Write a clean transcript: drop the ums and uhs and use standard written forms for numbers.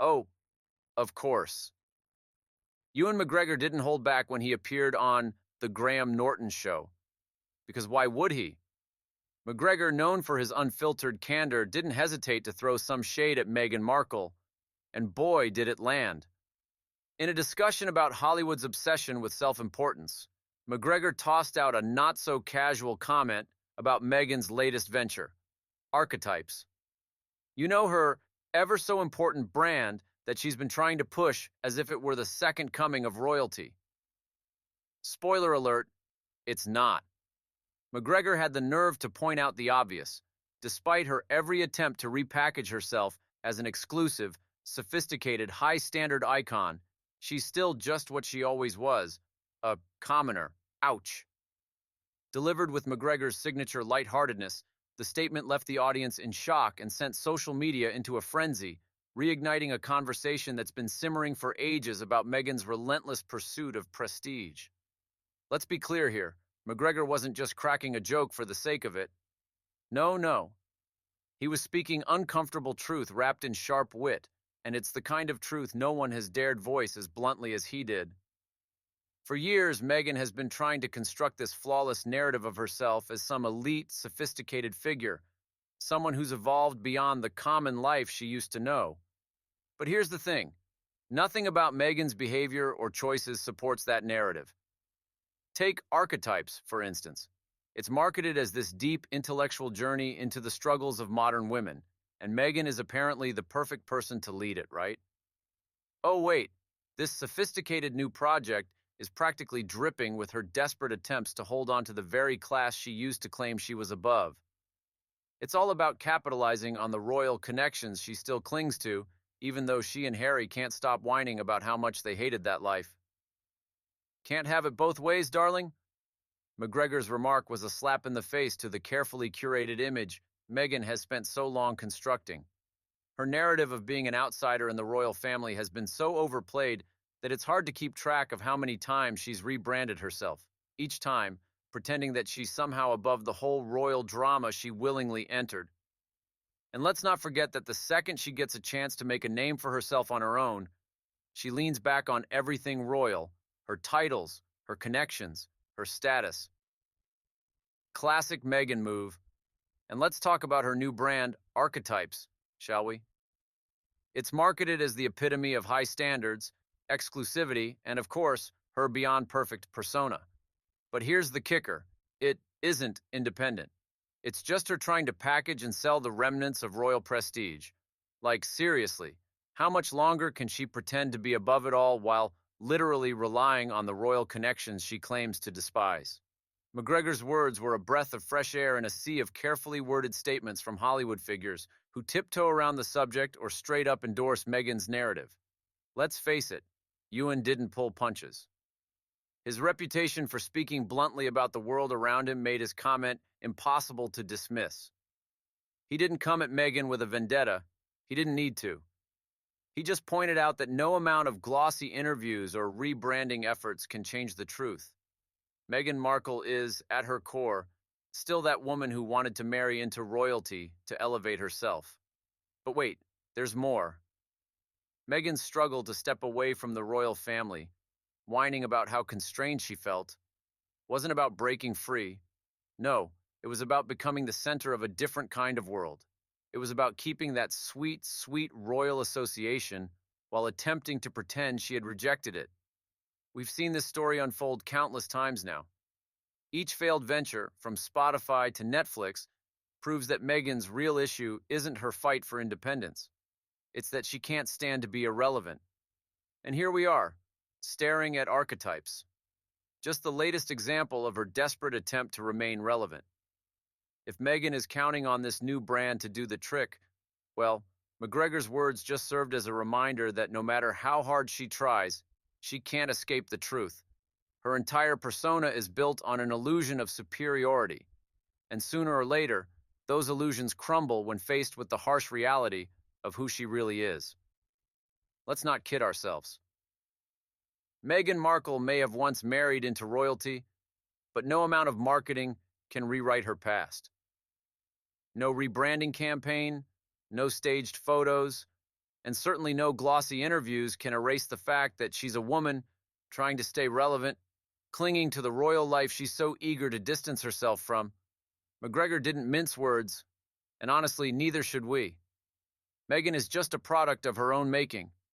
Oh, of course. Ewan McGregor didn't hold back when he appeared on The Graham Norton Show. Because why would he? McGregor, known for his unfiltered candor, didn't hesitate to throw some shade at Meghan Markle, and boy, did it land. In a discussion about Hollywood's obsession with self-importance, McGregor tossed out a not-so-casual comment about Meghan's latest venture, archetypes. You know, her ever-so-important brand that she's been trying to push as if it were the second coming of royalty. Spoiler alert, it's not. McGregor had the nerve to point out the obvious. Despite her every attempt to repackage herself as an exclusive, sophisticated, high-standard icon, she's still just what she always was, a commoner. Ouch. Delivered with McGregor's signature lightheartedness, the statement left the audience in shock and sent social media into a frenzy, reigniting a conversation that's been simmering for ages about Meghan's relentless pursuit of prestige. Let's be clear here. McGregor wasn't just cracking a joke for the sake of it. No, no. He was speaking uncomfortable truth wrapped in sharp wit, and it's the kind of truth no one has dared voice as bluntly as he did. For years, Meghan has been trying to construct this flawless narrative of herself as some elite, sophisticated figure, someone who's evolved beyond the common life she used to know. But here's the thing. Nothing about Meghan's behavior or choices supports that narrative. Take archetypes, for instance. It's marketed as this deep intellectual journey into the struggles of modern women, and Meghan is apparently the perfect person to lead it, right? Oh wait, this sophisticated new project is practically dripping with her desperate attempts to hold on to the very class she used to claim she was above. It's all about capitalizing on the royal connections she still clings to, even though she and Harry can't stop whining about how much they hated that life. Can't have it both ways, darling? McGregor's remark was a slap in the face to the carefully curated image Meghan has spent so long constructing. Her narrative of being an outsider in the royal family has been so overplayed that it's hard to keep track of how many times she's rebranded herself, each time pretending that she's somehow above the whole royal drama she willingly entered. And let's not forget that the second she gets a chance to make a name for herself on her own, she leans back on everything royal, her titles, her connections, her status. Classic Meghan move. And let's talk about her new brand, Archetypes, shall we? It's marketed as the epitome of high standards, exclusivity, and of course, her beyond perfect persona. But here's the kicker. It isn't independent. It's just her trying to package and sell the remnants of royal prestige. Like, seriously, how much longer can she pretend to be above it all while literally relying on the royal connections she claims to despise? McGregor's words were a breath of fresh air in a sea of carefully worded statements from Hollywood figures who tiptoe around the subject or straight up endorse Meghan's narrative. Let's face it, Ewan didn't pull punches. His reputation for speaking bluntly about the world around him made his comment impossible to dismiss. He didn't come at Meghan with a vendetta. He didn't need to. He just pointed out that no amount of glossy interviews or rebranding efforts can change the truth. Meghan Markle is, at her core, still that woman who wanted to marry into royalty to elevate herself. But wait, there's more. Meghan's struggle to step away from the royal family, whining about how constrained she felt, wasn't about breaking free. No, it was about becoming the center of a different kind of world. It was about keeping that sweet, sweet royal association while attempting to pretend she had rejected it. We've seen this story unfold countless times now. Each failed venture, from Spotify to Netflix, proves that Meghan's real issue isn't her fight for independence. It's that she can't stand to be irrelevant. And here we are, staring at archetypes. Just the latest example of her desperate attempt to remain relevant. If Meghan is counting on this new brand to do the trick, well, McGregor's words just served as a reminder that no matter how hard she tries, she can't escape the truth. Her entire persona is built on an illusion of superiority, and sooner or later, those illusions crumble when faced with the harsh reality of who she really is. Let's not kid ourselves. Meghan Markle may have once married into royalty, but no amount of marketing can rewrite her past. No rebranding campaign, no staged photos, and certainly no glossy interviews can erase the fact that she's a woman trying to stay relevant, clinging to the royal life she's so eager to distance herself from. McGregor didn't mince words, and honestly, neither should we. Meghan is just a product of her own making,